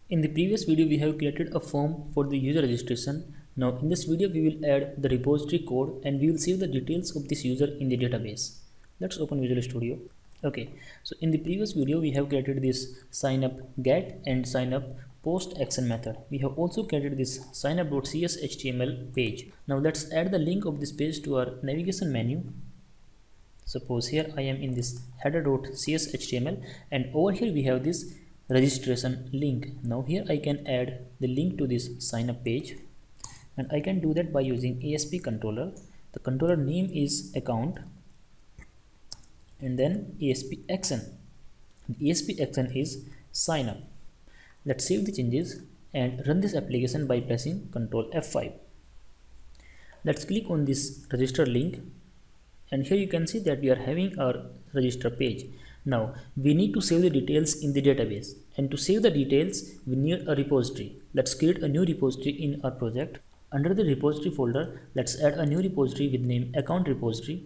In the previous video, we have created a form for the user registration. Now in this video, we will add the repository code and we will save the details of this user in the database. Let's open Visual Studio. Okay, so in the previous video, we have created this sign up get and sign up post action method. We have also created this signup.cs HTML page. Now let's add the link of this page to our navigation menu. Suppose here I am in this header.cs HTML and over here we have this registration link. Now here I can add the link to this sign up page and I can do that by using ASP controller. The controller name is account and then ASP action. The ASP action is sign up. Let's save the changes and run this application by pressing Ctrl F5. Let's click on this register link and here you can see that we are having our register page. Now we need to save the details in the database, and to save the details we need a repository. Let's create a new repository in our project. Under the repository folder, let's add a new repository with name account repository.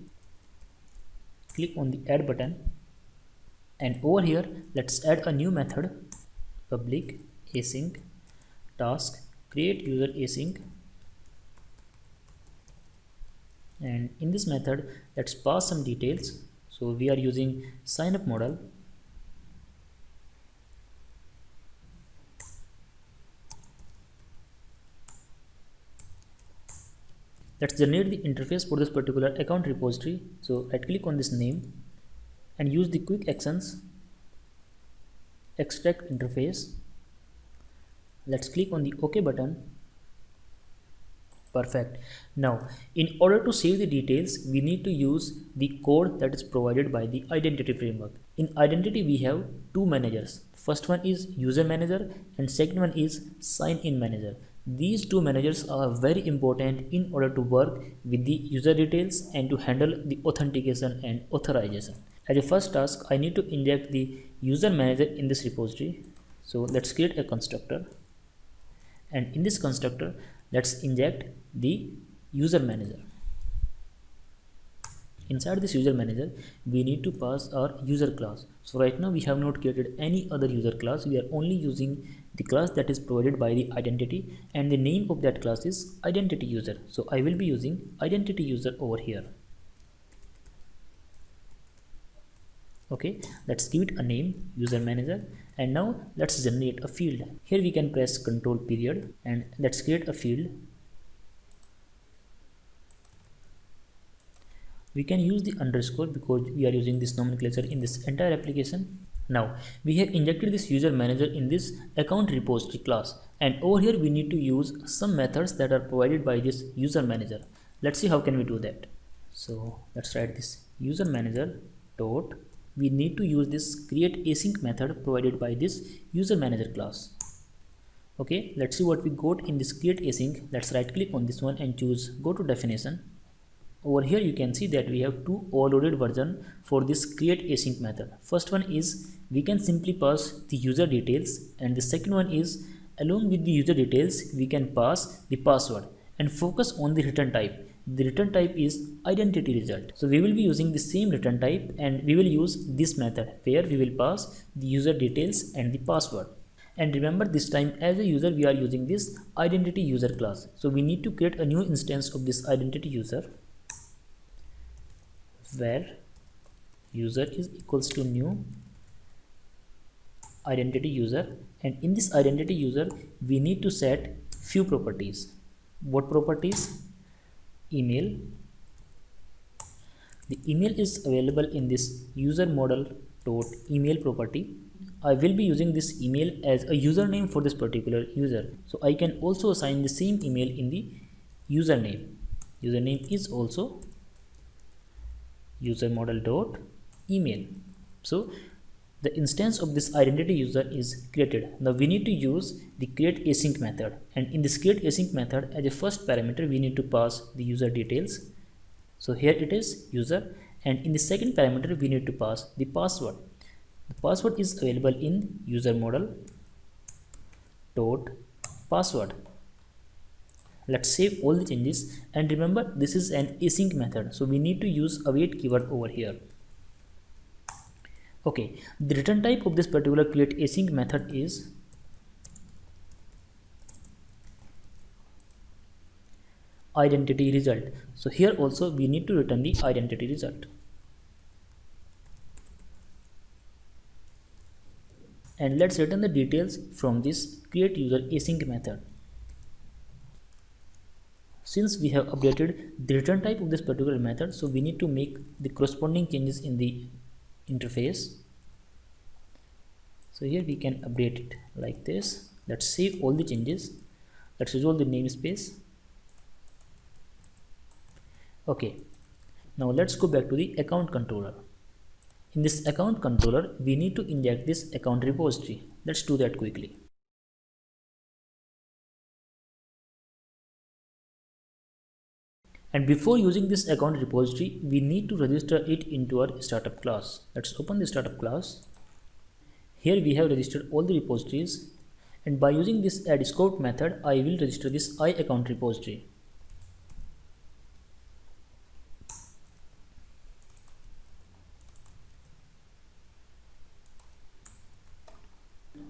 Click on the add button and over here let's add a new method, public async task create user async, and in this method let's pass some details. So we are using sign up model. Let's generate the interface for this particular account repository. So right click on this name and use the quick actions extract interface. Let's click on the OK button. Perfect. Now in order to save the details we need to use the code that is provided by the identity framework. In identity we have two managers. First one is user manager and second one is sign in manager. These two managers are very important in order to work with the user details and to handle the authentication and authorization. As a first task I need to inject the user manager in this repository. So let's create a constructor and in this constructor let's inject the user manager. Inside this user manager we need to pass our user class. So right now we have not created any other user class. We are only using the class that is provided by the identity and the name of that class is identity user. So I will be using identity user over here. Okay, let's give it a name user manager and now let's generate a field. Here we can press control period and let's create a field. We can use the underscore because we are using this nomenclature in this entire application. Now we have injected this user manager in this account repository class and over here we need to use some methods that are provided by this user manager. Let's see how can we do that. So let's write this user manager dot. We need to use this create async method provided by this user manager class. Okay, let's see what we got in this create async. Let's right click on this one and choose go to definition. Over here you can see that we have two overloaded version for this create async method. First one is we can simply pass the user details and the second one is along with the user details we can pass the password and focus on the return type. The return type is identity result. So we will be using the same return type and we will use this method where we will pass the user details and the password. And remember this time as a user we are using this identity user class. So we need to create a new instance of this identity user where user is equals to new identity user, and in this identity user we need to set few properties. What properties? Email. The email is available in this user model dot email property. I will be using this email as a username for this particular user, so I can also assign the same email in the username. Username is also user model dot email. So the instance of this identity user is created. Now we need to use the create async method, and in this create async method as a first parameter we need to pass the user details. So here it is user, and in the second parameter we need to pass the password. The password is available in user model dot password. Let's save all the changes and remember this is an async method, so we need to use await keyword over here. Okay, the return type of this particular create async method is identity result. So here also we need to return the identity result. And let's return the details from this create user async method. Since we have updated the return type of this particular method, so we need to make the corresponding changes in the interface. So here we can update it like this. Let's save all the changes. Let's resolve the namespace. Okay, now let's go back to the account controller. In this account controller, we need to inject this account repository. Let's do that quickly. And before using this account repository, we need to register it into our startup class. Let's open the startup class. Here we have registered all the repositories, and by using this add scope method, I will register this iAccount repository.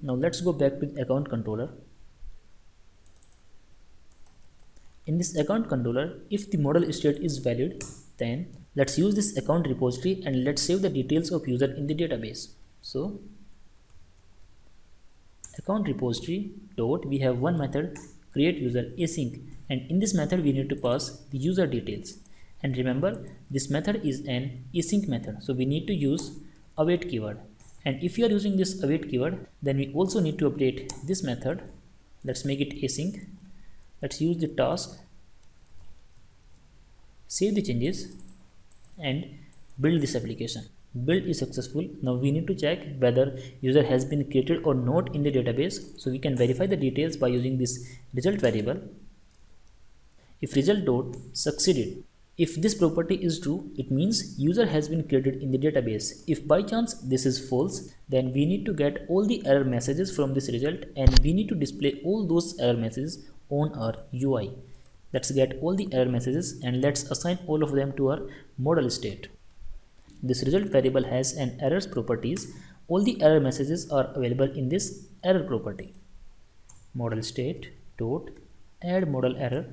Now let's go back to the account controller. In this account controller, if the model state is valid, then let's use this account repository and let's save the details of user in the database. So account repository dot, we have one method create user async, and in this method we need to pass the user details. And remember, this method is an async method, so we need to use await keyword. And if you are using this await keyword, then we also need to update this method. Let's make it async. Let's use the task, save the changes, and build this application. Build is successful. Now we need to check whether user has been created or not in the database. So we can verify the details by using this result variable. If result dot succeeded, if this property is true, it means user has been created in the database. If by chance this is false, then we need to get all the error messages from this result and we need to display all those error messages on our UI. Let's get all the error messages and let's assign all of them to our model state. This result variable has an errors properties. All the error messages are available in this error property. Model state dot add model error.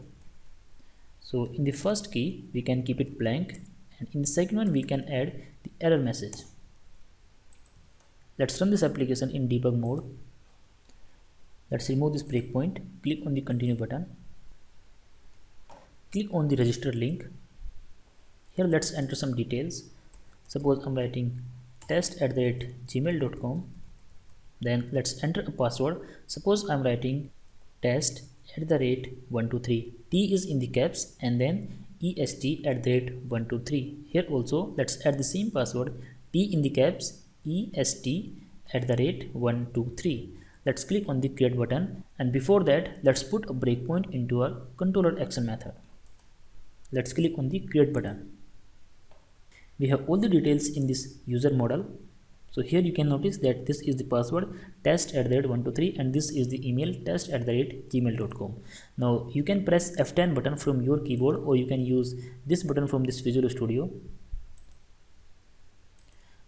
So in the first key we can keep it blank, and in the second one we can add the error message. Let's run this application in debug mode. Let's remove this breakpoint, click on the continue button, click on the register link. Here let's enter some details. Suppose I'm writing test@gmail.com. Then let's enter a password. Suppose I'm writing test@123. T is in the caps and then est@123. Here also let's add the same password, T in the caps, est@123. Let's click on the create button, and before that let's put a breakpoint into our controller action method. Let's click on the create button. We have all the details in this user model. So here you can notice that this is the password test@123 and this is the email test@gmail.com. Now you can press F10 button from your keyboard, or you can use this button from this Visual Studio.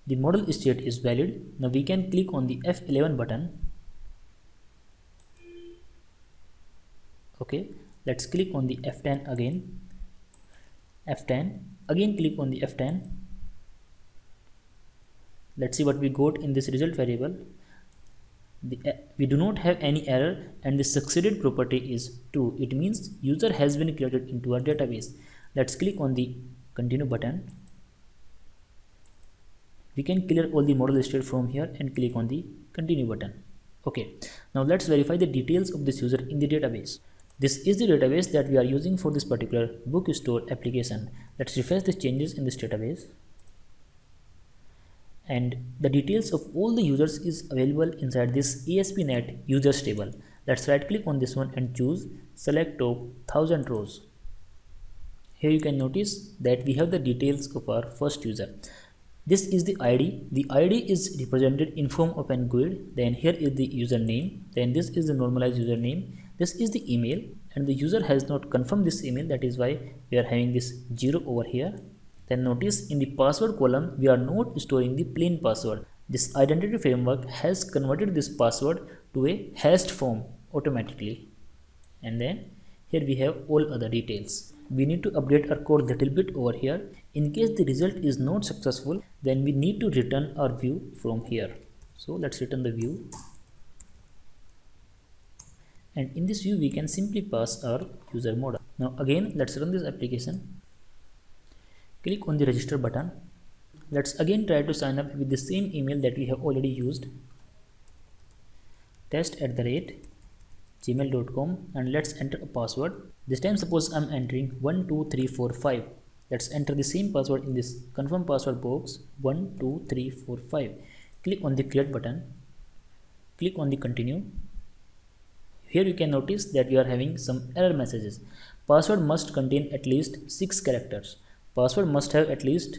The model state is valid. Now we can click on the F11 button. Okay, let's click on the F10 again. F10 again, click on the F10. Let's see what we got in this result variable. We do not have any error and the succeeded property is true. It means user has been created into our database. Let's click on the continue button. We can clear all the model state from here and click on the continue button. Okay, now let's verify the details of this user in the database. This is the database that we are using for this particular bookstore application. Let's refresh the changes in this database. And the details of all the users is available inside this ASP.NET users table. Let's right click on this one and choose select top 1000 rows. Here you can notice that we have the details of our first user. This is the ID. The ID is represented in form of an GUID. Then here is the username. Then this is the normalized username. This is the email, and the user has not confirmed this email. That is why we are having this 0 over here. Then notice in the password column, we are not storing the plain password. This identity framework has converted this password to a hashed form automatically. And then Here we have all other details. We need to update our code little bit over here. In case the result is not successful, then we need to return our view from here. So let's return the view. And in this view we can simply pass our user model. Now again let's run this application. Click on the register button. Let's again try to sign up with the same email that we have already used, test@gmail.com, and let's enter a password. This time suppose I'm entering 12345. Let's enter the same password in this confirm password box, 12345. Click on the create button. Click on the continue. Here you can notice that we are having some error messages. Password must contain at least 6 characters. Password must have at least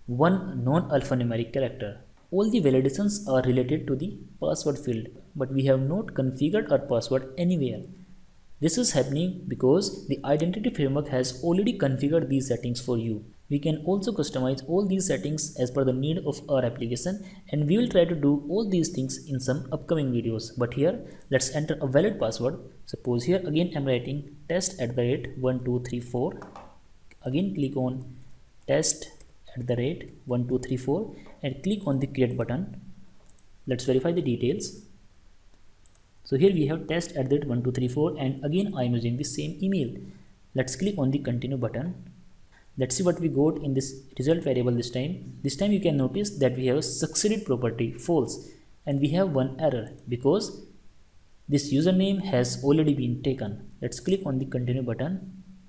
one non-alphanumeric character. All the validations are related to the password field, but we have not configured our password anywhere. This is happening because the identity framework has already configured these settings for you. We can also customize all these settings as per the need of our application, and we will try to do all these things in some upcoming videos. But here let's enter a valid password. Suppose here again I'm writing test@1234. Again click on test@1234 and click on the create button. Let's verify the details. So here we have test@1234, and again I am using the same email. Let's click on the continue button. Let's see what we got in this result variable this time. This time you can notice that we have succeeded property false, and we have one error because this username has already been taken. Let's click on the continue button,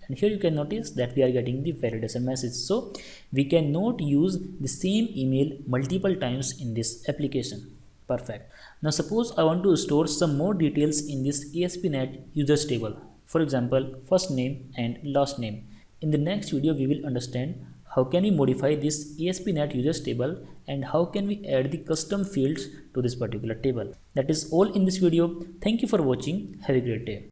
and here you can notice that we are getting the validation message. So we cannot use the same email multiple times in this application. Perfect. Now suppose I want to store some more details in this ASP.NET users table. For example, first name and last name. In the next video we will understand how can we modify this ASP.NET users table and how can we add the custom fields to this particular table. That is all in this video. Thank you for watching. Have a great day.